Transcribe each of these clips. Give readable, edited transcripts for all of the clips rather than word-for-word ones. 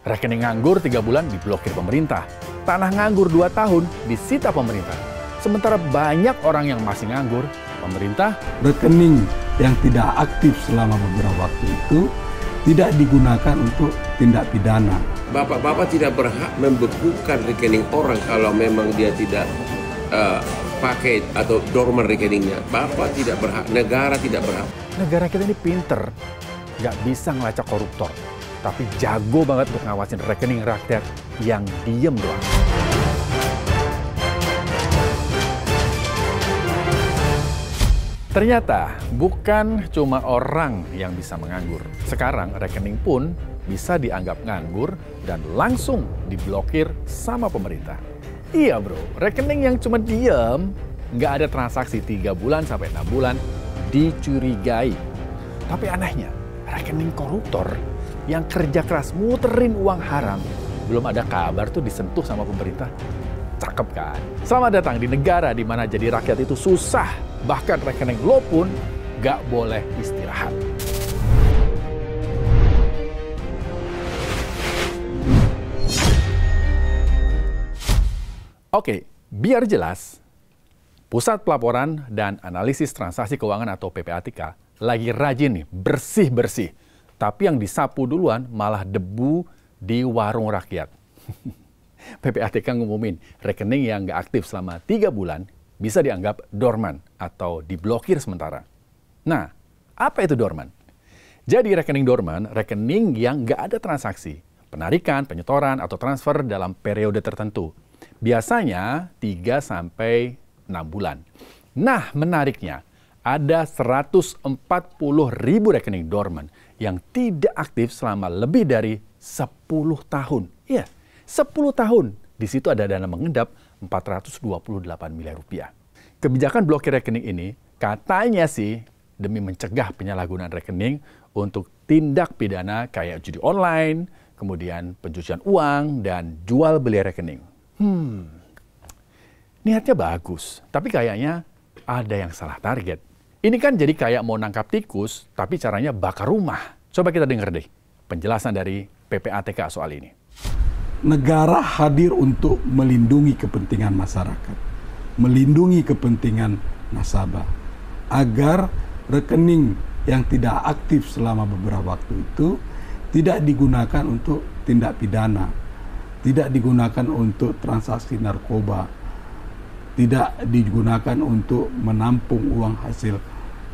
Rekening nganggur 3 bulan diblokir pemerintah. Tanah nganggur 2 tahun disita pemerintah. Sementara banyak orang yang masih nganggur, pemerintah rekening yang tidak aktif selama beberapa waktu itu tidak digunakan untuk tindak pidana. Bapak-bapak tidak berhak membekukan rekening orang kalau memang dia tidak pakai atau dorman rekeningnya. Bapak tidak berhak, negara tidak berhak. Negara kita ini pinter, nggak bisa ngelacak koruptor, tapi jago banget untuk ngawasin rekening rakyat yang diem doang. Ternyata bukan cuma orang yang bisa menganggur. Sekarang rekening pun bisa dianggap nganggur dan langsung diblokir sama pemerintah. Iya bro, rekening yang cuma diem, nggak ada transaksi 3 bulan sampai 6 bulan, dicurigai. Tapi anehnya, rekening koruptor yang kerja keras muterin uang haram, belum ada kabar tuh disentuh sama pemerintah. Cakep kan? Selamat datang di negara di mana jadi rakyat itu susah. Bahkan rekening lo pun nggak boleh istirahat. Oke, biar jelas, Pusat Pelaporan dan Analisis Transaksi Keuangan atau PPATK lagi rajin nih, bersih-bersih. Tapi yang disapu duluan malah debu di warung rakyat. PPATK ngumumin rekening yang nggak aktif selama 3 bulan bisa dianggap dorman atau diblokir sementara. Nah, apa itu dorman? Jadi rekening dorman, rekening yang nggak ada transaksi, penarikan, penyetoran, atau transfer dalam periode tertentu. Biasanya 3 sampai 6 bulan. Nah, menariknya, ada 140.000 rekening dorman yang tidak aktif selama lebih dari 10 tahun. Iya, 10 tahun. Di situ ada dana mengendap 428 miliar rupiah. Kebijakan blokir rekening ini katanya sih demi mencegah penyalahgunaan rekening untuk tindak pidana kayak judi online, kemudian pencucian uang, dan jual beli rekening. Niatnya bagus, tapi kayaknya ada yang salah target. Ini kan jadi kayak mau nangkap tikus, tapi caranya bakar rumah. Coba kita dengar deh penjelasan dari PPATK soal ini. Negara hadir untuk melindungi kepentingan masyarakat, melindungi kepentingan nasabah, agar rekening yang tidak aktif selama beberapa waktu itu tidak digunakan untuk tindak pidana, tidak digunakan untuk transaksi narkoba, tidak digunakan untuk menampung uang hasil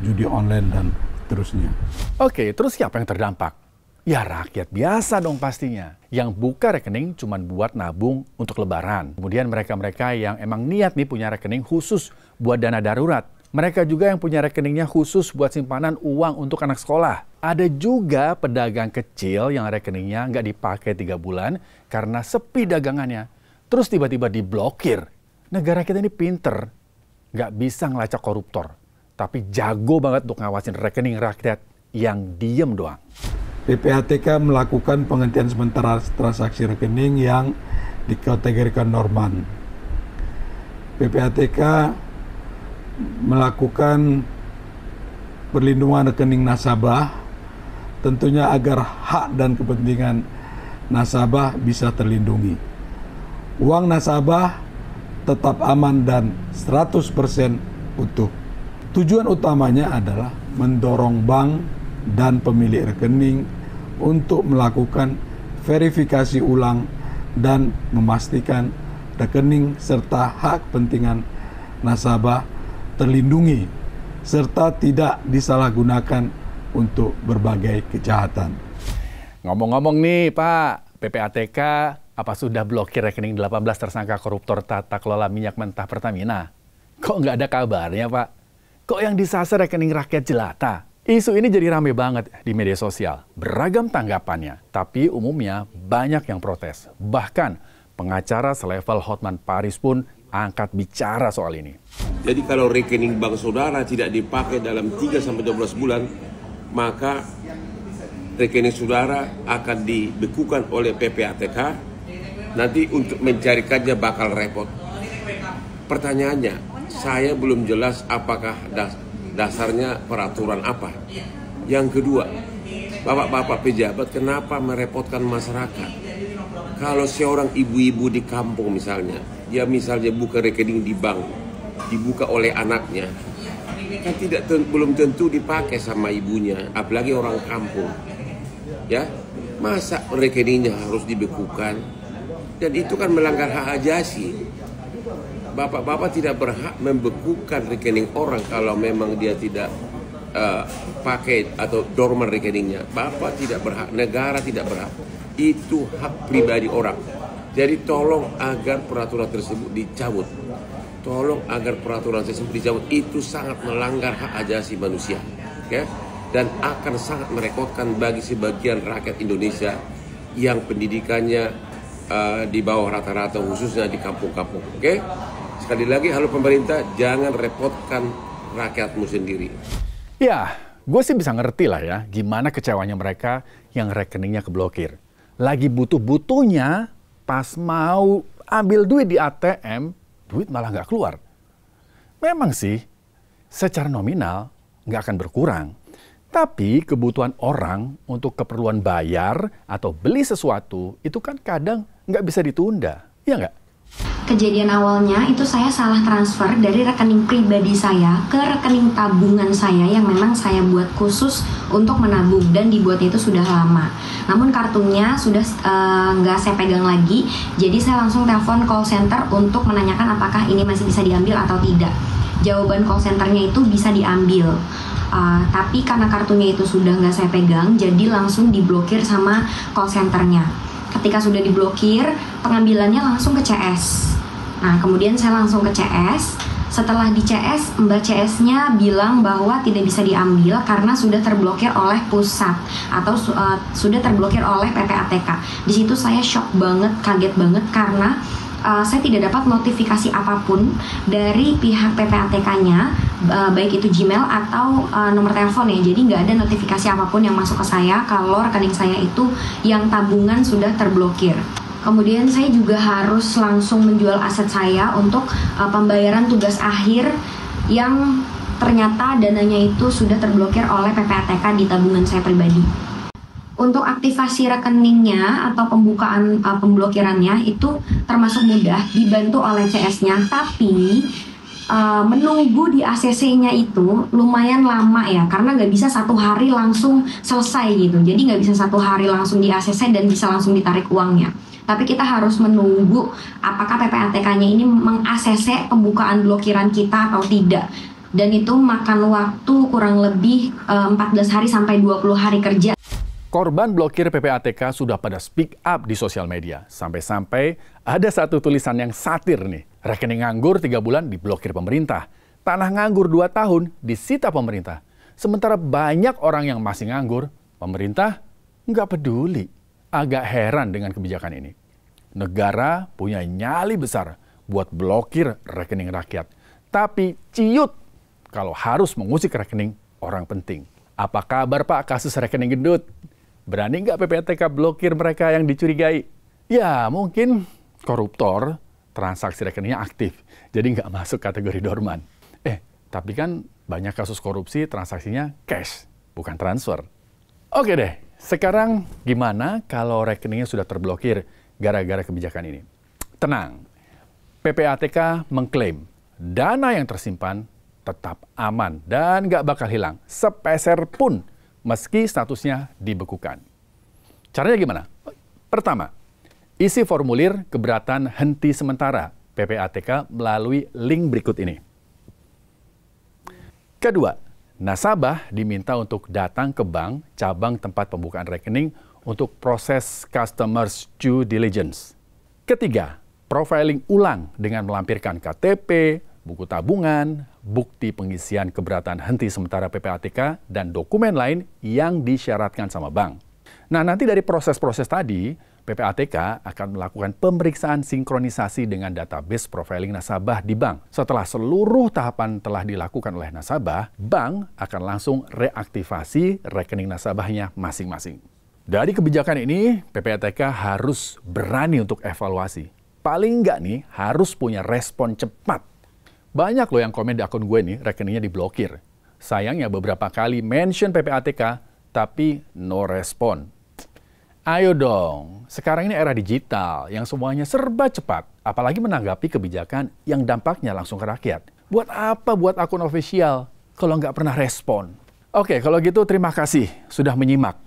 judi online dan seterusnya. Oke, terus siapa yang terdampak? Ya rakyat biasa dong pastinya. Yang buka rekening cuma buat nabung untuk lebaran. Kemudian mereka-mereka yang emang niat nih punya rekening khusus buat dana darurat. Mereka juga yang punya rekeningnya khusus buat simpanan uang untuk anak sekolah. Ada juga pedagang kecil yang rekeningnya nggak dipakai 3 bulan karena sepi dagangannya. Terus tiba-tiba diblokir. Negara kita ini pinter. Nggak bisa ngelacak koruptor. Tapi jago banget untuk ngawasin rekening rakyat yang diem doang. PPATK melakukan penghentian sementara transaksi rekening yang dikategorikan dorman. PPATK melakukan perlindungan rekening nasabah, tentunya agar hak dan kepentingan nasabah bisa terlindungi. Uang nasabah tetap aman dan 100% utuh. Tujuan utamanya adalah mendorong bank dan pemilik rekening untuk melakukan verifikasi ulang dan memastikan rekening serta hak kepentingan nasabah terlindungi serta tidak disalahgunakan untuk berbagai kejahatan. Ngomong-ngomong nih Pak, PPATK apa sudah blokir rekening 18 tersangka koruptor tata kelola minyak mentah Pertamina? Kok nggak ada kabarnya Pak? Kok yang disasar rekening rakyat jelata? Isu ini jadi rame banget di media sosial. Beragam tanggapannya, tapi umumnya banyak yang protes. Bahkan pengacara selevel Hotman Paris pun angkat bicara soal ini. Jadi kalau rekening bank saudara tidak dipakai dalam 3-12 bulan, maka rekening saudara akan dibekukan oleh PPATK. Nanti untuk mencarikannya bakal repot. Pertanyaannya, saya belum jelas apakah dasarnya peraturan apa. Yang kedua, bapak-bapak pejabat kenapa merepotkan masyarakat? Kalau seorang ibu-ibu di kampung misalnya, dia misalnya buka rekening di bank, dibuka oleh anaknya, kan belum tentu dipakai sama ibunya, apalagi orang kampung. Ya, masa rekeningnya harus dibekukan? Dan itu kan melanggar hak ajasi. Bapak-bapak tidak berhak membekukan rekening orang kalau memang dia tidak pakai atau dorman rekeningnya. Bapak tidak berhak, negara tidak berhak. Itu hak pribadi orang. Jadi tolong agar peraturan tersebut dicabut. Tolong agar peraturan tersebut dicabut. Itu sangat melanggar hak ajasi manusia, ya? Dan akan sangat merepotkan bagi sebagian rakyat Indonesia yang pendidikannya di bawah rata-rata, khususnya di kampung-kampung. Oke? Sekali lagi, halo pemerintah, jangan repotkan rakyatmu sendiri. Ya, gue sih bisa ngerti lah ya gimana kecewanya mereka yang rekeningnya keblokir. Lagi butuh-butuhnya, pas mau ambil duit di ATM, duit malah nggak keluar. Memang sih, secara nominal nggak akan berkurang. Tapi kebutuhan orang untuk keperluan bayar atau beli sesuatu itu kan kadang nggak bisa ditunda, ya nggak? Kejadian awalnya itu saya salah transfer dari rekening pribadi saya ke rekening tabungan saya yang memang saya buat khusus untuk menabung dan dibuatnya itu sudah lama. Namun kartunya sudah nggak saya pegang lagi, jadi saya langsung telepon call center untuk menanyakan apakah ini masih bisa diambil atau tidak. Jawaban call centernya itu bisa diambil. Tapi karena kartunya itu sudah nggak saya pegang, jadi langsung diblokir sama call centernya. Ketika sudah diblokir, pengambilannya langsung ke CS. Nah, kemudian saya langsung ke CS. Setelah di CS, Mbak CS-nya bilang bahwa tidak bisa diambil karena sudah terblokir oleh pusat atau sudah terblokir oleh PPATK. Di situ saya shock banget, kaget banget karena saya tidak dapat notifikasi apapun dari pihak PPATK-nya, baik itu Gmail atau nomor telepon ya. Jadi nggak ada notifikasi apapun yang masuk ke saya kalau rekening saya itu yang tabungan sudah terblokir. Kemudian saya juga harus langsung menjual aset saya untuk pembayaran tugas akhir yang ternyata dananya itu sudah terblokir oleh PPATK di tabungan saya pribadi. Untuk aktivasi rekeningnya atau pembukaan pemblokirannya itu termasuk mudah, dibantu oleh CS-nya, tapi menunggu di ACC-nya itu lumayan lama ya, karena nggak bisa satu hari langsung selesai gitu. Jadi nggak bisa satu hari langsung di ACC dan bisa langsung ditarik uangnya. Tapi kita harus menunggu apakah PPATK-nya ini meng-ACC pembukaan blokiran kita atau tidak. Dan itu makan waktu kurang lebih 14 hari sampai 20 hari kerja. Korban blokir PPATK sudah pada speak up di sosial media. Sampai-sampai ada satu tulisan yang satir nih. Rekening nganggur 3 bulan diblokir pemerintah. Tanah nganggur 2 tahun disita pemerintah. Sementara banyak orang yang masih nganggur, pemerintah nggak peduli. Agak heran dengan kebijakan ini. Negara punya nyali besar buat blokir rekening rakyat. Tapi ciut kalau harus mengusik rekening orang penting. Apa kabar Pak kasus rekening gendut? Berani nggak PPATK blokir mereka yang dicurigai? Ya, mungkin koruptor, transaksi rekeningnya aktif, jadi nggak masuk kategori dorman. Tapi kan banyak kasus korupsi transaksinya cash, bukan transfer. Oke deh, sekarang gimana kalau rekeningnya sudah terblokir gara-gara kebijakan ini? Tenang, PPATK mengklaim dana yang tersimpan tetap aman dan nggak bakal hilang sepeser pun, meski statusnya dibekukan. Caranya gimana? Pertama, isi formulir keberatan henti sementara PPATK melalui link berikut ini. Kedua, nasabah diminta untuk datang ke bank cabang tempat pembukaan rekening untuk proses customers due diligence. Ketiga, profiling ulang dengan melampirkan KTP, buku tabungan, bukti pengisian keberatan henti sementara PPATK, dan dokumen lain yang disyaratkan sama bank. Nah, nanti dari proses-proses tadi, PPATK akan melakukan pemeriksaan sinkronisasi dengan database profiling nasabah di bank. Setelah seluruh tahapan telah dilakukan oleh nasabah, bank akan langsung reaktivasi rekening nasabahnya masing-masing. Dari kebijakan ini, PPATK harus berani untuk evaluasi. Paling nggak nih, harus punya respon cepat. Banyak loh yang komen di akun gue nih, rekeningnya diblokir. Sayangnya beberapa kali mention PPATK, tapi no respon. Ayo dong, sekarang ini era digital yang semuanya serba cepat, apalagi menanggapi kebijakan yang dampaknya langsung ke rakyat. Buat apa buat akun official kalau nggak pernah respon? Oke, kalau gitu terima kasih sudah menyimak.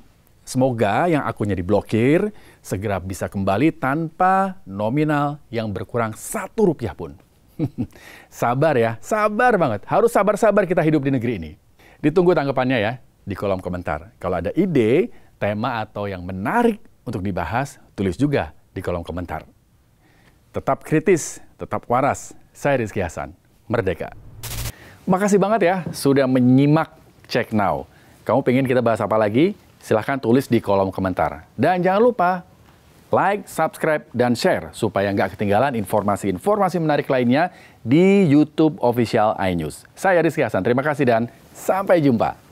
Semoga yang akunnya diblokir segera bisa kembali tanpa nominal yang berkurang Rp1 pun. Sabar ya, sabar banget. Harus sabar-sabar kita hidup di negeri ini. Ditunggu tanggapannya ya di kolom komentar. Kalau ada ide, tema atau yang menarik untuk dibahas, tulis juga di kolom komentar. Tetap kritis, tetap waras. Saya Rizky Hasan, Merdeka. Makasih banget ya sudah menyimak Check Now. Kamu pengen kita bahas apa lagi? Silahkan tulis di kolom komentar. Dan jangan lupa like, subscribe, dan share supaya nggak ketinggalan informasi-informasi menarik lainnya di YouTube Official iNews. Saya Rizky Hasan, terima kasih dan sampai jumpa.